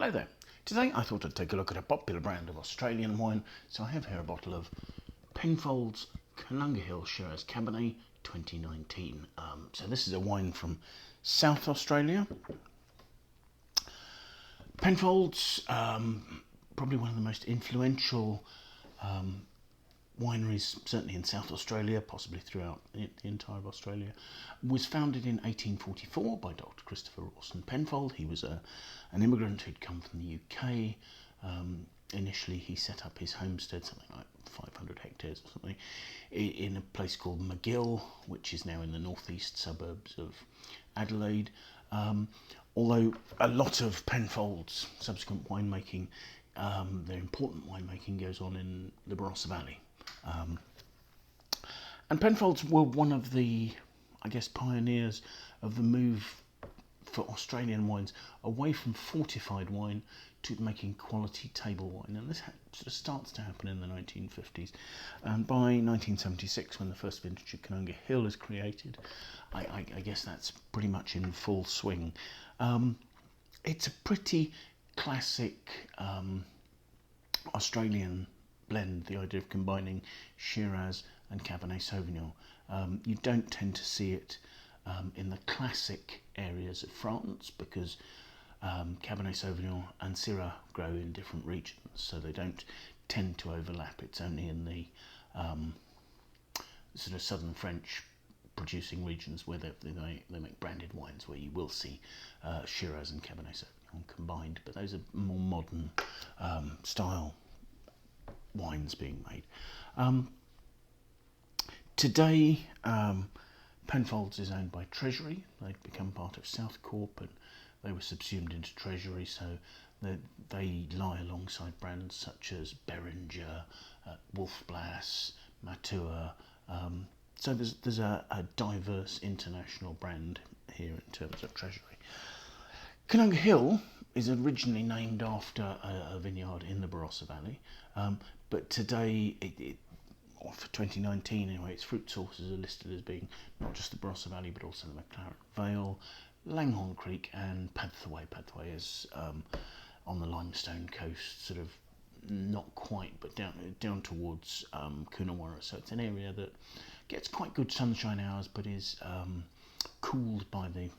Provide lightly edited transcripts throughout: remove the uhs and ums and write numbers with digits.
Hello there. Today I thought I'd take a look at a popular brand of Australian wine. So I have here a bottle of Penfolds Koonunga Hill Shiraz Cabernet 2019. So this is a wine from South Australia. Penfolds, probably one of the most influential wineries, certainly in South Australia, possibly throughout the entire of Australia, was founded in 1844 by Dr Christopher Rawson Penfold. He was an immigrant who'd come from the UK. Initially he set up his homestead, something like 500 hectares or something, in a place called Magill, which is now in the northeast suburbs of Adelaide. Although a lot of Penfold's subsequent winemaking, their important winemaking, goes on in the Barossa Valley. And Penfolds were one of the, I guess, pioneers of the move for Australian wines away from fortified wine to making quality table wine. And this sort of starts to happen in the 1950s. And by 1976, when the first vintage of Koonunga Hill is created, I guess that's pretty much in full swing. It's a pretty classic Australian blend, the idea of combining Shiraz and Cabernet Sauvignon. You don't tend to see it in the classic areas of France because Cabernet Sauvignon and Syrah grow in different regions, so they don't tend to overlap. It's only in the sort of southern French producing regions where they make branded wines where you will see Shiraz and Cabernet Sauvignon combined, but those are more modern style wines being made. Today, Penfolds is owned by Treasury. They've become part of South Corp and they were subsumed into Treasury, so they lie alongside brands such as Beringer, Wolf Blass, Matua. So there's a diverse international brand here in terms of Treasury. Koonunga Hill is originally named after a vineyard in the Barossa Valley, but today, for 2019 anyway, its fruit sources are listed as being not just the Barossa Valley but also the McLaren Vale, Langhorne Creek and Pathway. Pathway is on the limestone coast, sort of not quite, but down towards Coonawarra. So it's an area that gets quite good sunshine hours, but is cooled by the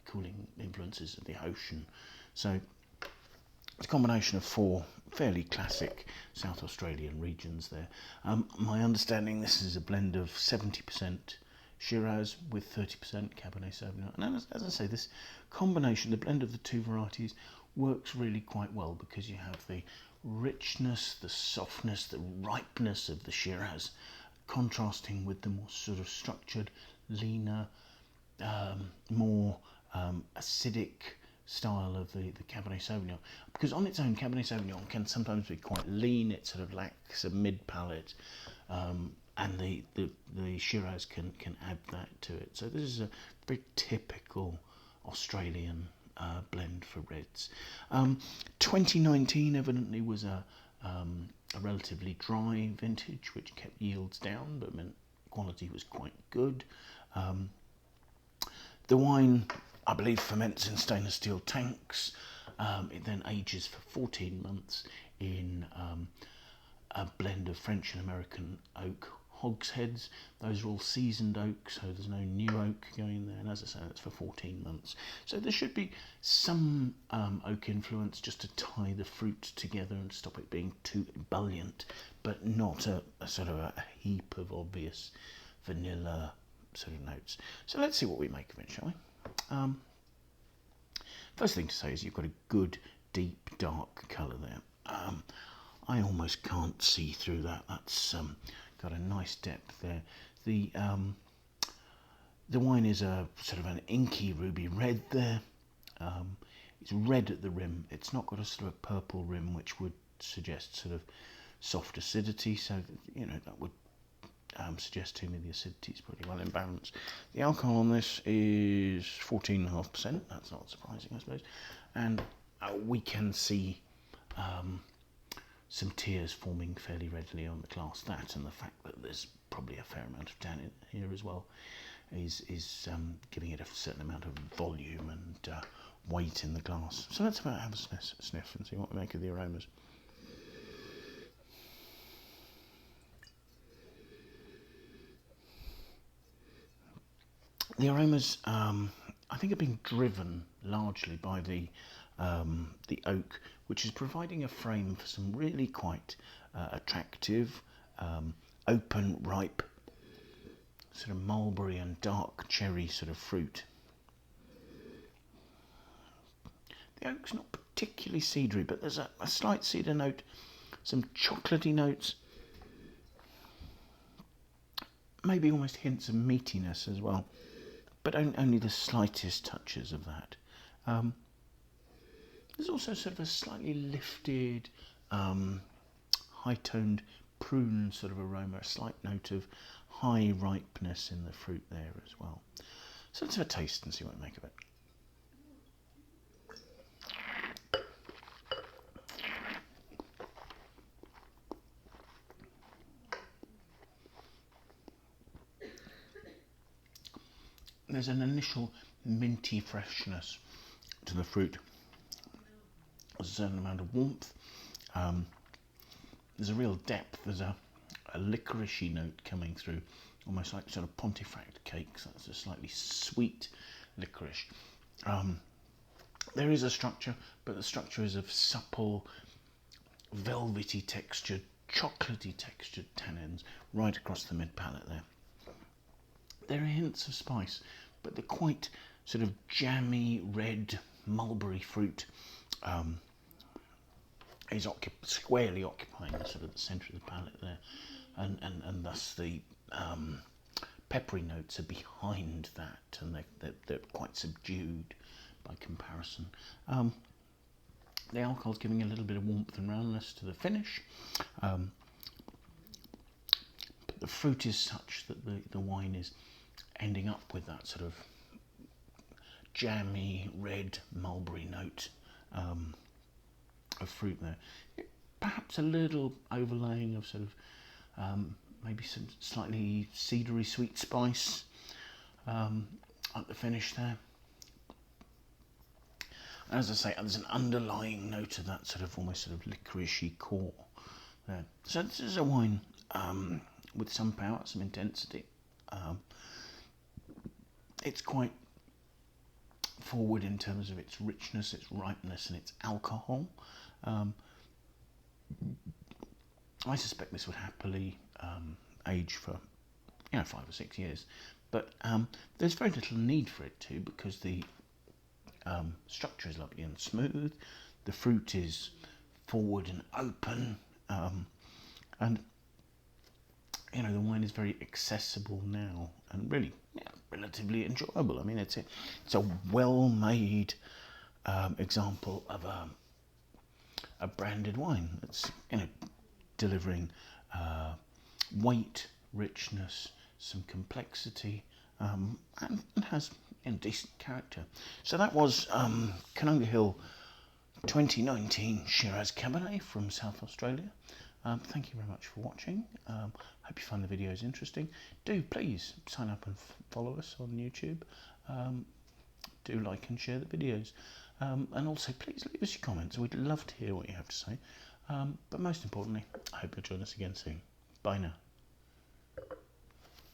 cooling influences of the ocean. So it's a combination of four fairly classic South Australian regions there. My understanding, this is a blend of 70% Shiraz with 30% Cabernet Sauvignon. And as I say, this combination, the blend of the two varieties, works really quite well because you have the richness, the softness, the ripeness of the Shiraz contrasting with the more sort of structured, leaner, more acidic style of the Cabernet Sauvignon. Because on its own, Cabernet Sauvignon can sometimes be quite lean. It sort of lacks a mid-palate, and the Shiraz can add that to it. So this is a very typical Australian blend for reds. 2019 evidently was a relatively dry vintage, which kept yields down, but meant quality was quite good. The wine, I believe, ferments in stainless steel tanks. It then ages for 14 months in a blend of French and American oak hogsheads. Those are all seasoned oak, so there's no new oak going there. And as I say, that's for 14 months. So there should be some oak influence just to tie the fruit together and stop it being too ebullient, but not a sort of a heap of obvious vanilla sort of notes. So let's see what we make of it, shall we? First thing to say is you've got a good, deep, dark colour there. I almost can't see through that. That's got a nice depth there. The wine is a sort of an inky ruby red there. It's red at the rim. It's not got a sort of purple rim, which would suggest sort of soft acidity. So that would suggest to me the acidity is pretty well in balance. The alcohol on this is 14.5%. That's not surprising, I suppose. And we can see some tears forming fairly readily on the glass. That and the fact that there's probably a fair amount of tannin here as well is giving it a certain amount of volume and weight in the glass. So let's have a sniff and see what we make of the aromas. The aromas, I think, are being driven largely by the oak, which is providing a frame for some really quite attractive, open, ripe, sort of mulberry and dark cherry sort of fruit. The oak's not particularly cedary, but there's a slight cedar note, some chocolatey notes, maybe almost hints of meatiness as well, but only the slightest touches of that. There's also sort of a slightly lifted, high-toned prune sort of aroma, a slight note of high ripeness in the fruit there as well. So let's have a taste and see what we make of it. There's an initial minty freshness to the fruit. There's a certain amount of warmth. There's a real depth. There's a licoricey note coming through, almost like sort of Pontefract cakes. That's a slightly sweet licorice. There is a structure, but the structure is of supple, velvety textured, chocolatey textured tannins right across the mid palate there. There are hints of spice, but the quite sort of jammy red mulberry fruit is squarely occupying the sort of the centre of the palate there, and thus the peppery notes are behind that, and they're quite subdued by comparison. The alcohol's giving a little bit of warmth and roundness to the finish, but the fruit is such that the wine is ending up with that sort of jammy red mulberry note of fruit there. Perhaps a little overlaying of sort of maybe some slightly cedary sweet spice at the finish there. As I say, there's an underlying note of that sort of almost sort of licoricey core there. So this is a wine with some power, some intensity. It's quite forward in terms of its richness, its ripeness, and its alcohol. I suspect this would happily age for 5 or 6 years, but there's very little need for it to, because the structure is lovely and smooth, the fruit is forward and open, and the wine is very accessible now and really relatively enjoyable. I mean, it's a well-made example of a branded wine that's delivering weight, richness, some complexity, and has decent character. So that was Koonunga Hill 2019 Shiraz Cabernet from South Australia. Thank you very much for watching. Hope you find the videos interesting. Do please sign up and follow us on YouTube. Do like and share the videos. And also please leave us your comments. We'd love to hear what you have to say. But most importantly, I hope you'll join us again soon. Bye now.